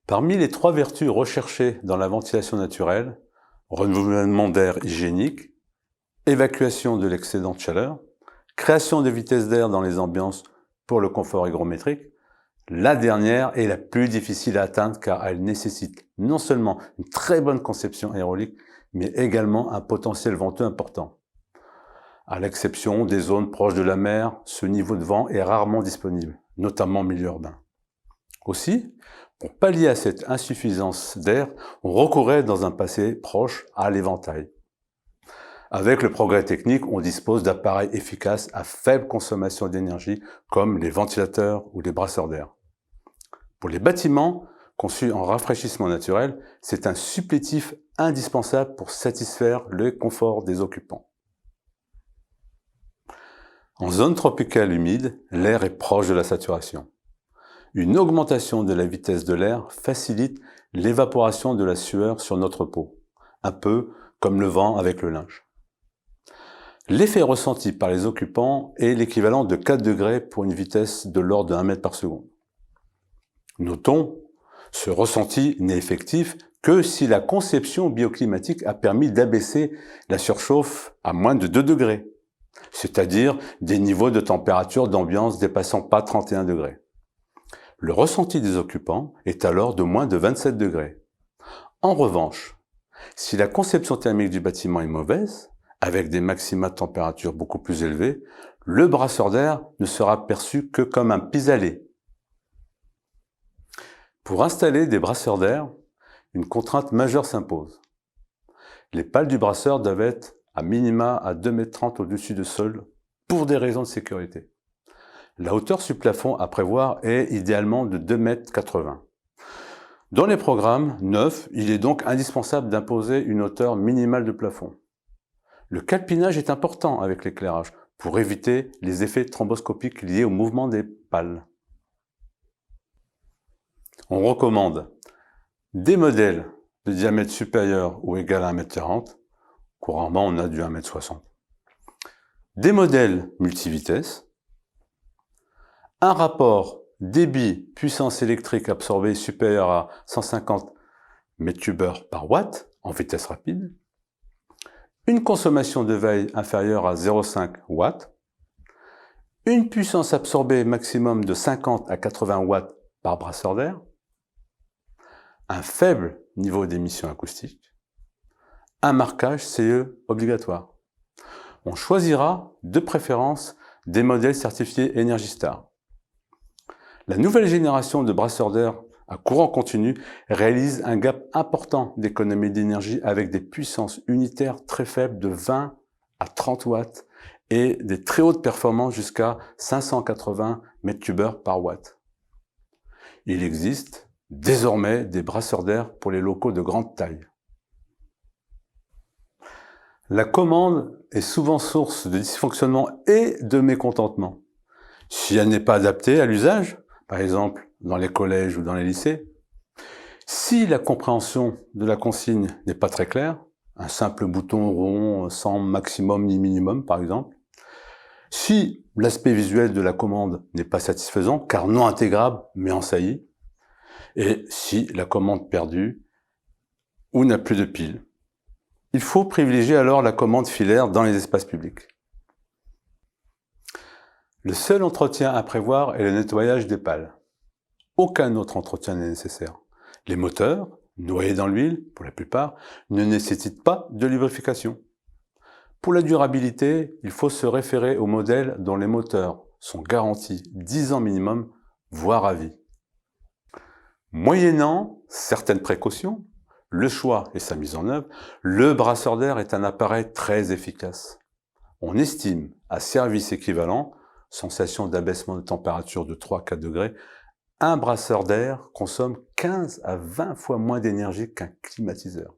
Parmi les 3 vertus recherchées dans la ventilation naturelle, renouvellement d'air hygiénique, évacuation de l'excédent de chaleur, création de vitesse d'air dans les ambiances pour le confort hygrométrique, la dernière est la plus difficile à atteindre car elle nécessite non seulement une très bonne conception aérolique, mais également un potentiel venteux important. À l'exception des zones proches de la mer, ce niveau de vent est rarement disponible, notamment en milieu urbain. Aussi, pour pallier à cette insuffisance d'air, on recourait dans un passé proche à l'éventail. Avec le progrès technique, on dispose d'appareils efficaces à faible consommation d'énergie comme les ventilateurs ou les brasseurs d'air. Pour les bâtiments conçus en rafraîchissement naturel, c'est un supplétif indispensable pour satisfaire le confort des occupants. En zone tropicale humide, l'air est proche de la saturation. Une augmentation de la vitesse de l'air facilite l'évaporation de la sueur sur notre peau, un peu comme le vent avec le linge. L'effet ressenti par les occupants est l'équivalent de 4 degrés pour une vitesse de l'ordre de 1 mètre par seconde. Notons, ce ressenti n'est effectif que si la conception bioclimatique a permis d'abaisser la surchauffe à moins de 2 degrés, c'est-à-dire des niveaux de température d'ambiance dépassant pas 31 degrés. Le ressenti des occupants est alors de moins de 27 degrés. En revanche, si la conception thermique du bâtiment est mauvaise, avec des maxima de température beaucoup plus élevés, le brasseur d'air ne sera perçu que comme un pis-aller. Pour installer des brasseurs d'air, une contrainte majeure s'impose. Les pales du brasseur doivent être à minima à 2,30 m au-dessus du sol pour des raisons de sécurité. La hauteur sur plafond à prévoir est idéalement de 2,80 m. Dans les programmes neufs, il est donc indispensable d'imposer une hauteur minimale de plafond. Le calpinage est important avec l'éclairage pour éviter les effets thromboscopiques liés au mouvement des pales. On recommande des modèles de diamètre supérieur ou égal à 1,40 m. Couramment, on a du 1,60 m. Des modèles multivitesses. Un rapport débit puissance électrique absorbée supérieur à 150 m3 par watt en vitesse rapide. Une consommation de veille inférieure à 0,5 watts. Une puissance absorbée maximum de 50 à 80 watts par brasseur d'air. Un faible niveau d'émission acoustique. Un marquage CE obligatoire. On choisira de préférence des modèles certifiés Energy Star. La nouvelle génération de brasseurs d'air à courant continu réalise un gap important d'économie d'énergie avec des puissances unitaires très faibles de 20 à 30 watts et des très hautes performances jusqu'à 580 m3 par watt. Il existe désormais des brasseurs d'air pour les locaux de grande taille. La commande est souvent source de dysfonctionnement et de mécontentement. Si elle n'est pas adaptée à l'usage, par exemple dans les collèges ou dans les lycées, si la compréhension de la consigne n'est pas très claire, un simple bouton rond sans maximum ni minimum par exemple, si l'aspect visuel de la commande n'est pas satisfaisant car non intégrable mais en saillie, et si la commande perdue ou n'a plus de pile. Il faut privilégier alors la commande filaire dans les espaces publics. Le seul entretien à prévoir est le nettoyage des pales. Aucun autre entretien n'est nécessaire. Les moteurs, noyés dans l'huile pour la plupart, ne nécessitent pas de lubrification. Pour la durabilité, il faut se référer aux modèles dont les moteurs sont garantis 10 ans minimum, voire à vie. Moyennant certaines précautions, le choix et sa mise en œuvre, le brasseur d'air est un appareil très efficace. On estime à service équivalent, sensation d'abaissement de température de 3 à 4 degrés, un brasseur d'air consomme 15 à 20 fois moins d'énergie qu'un climatiseur.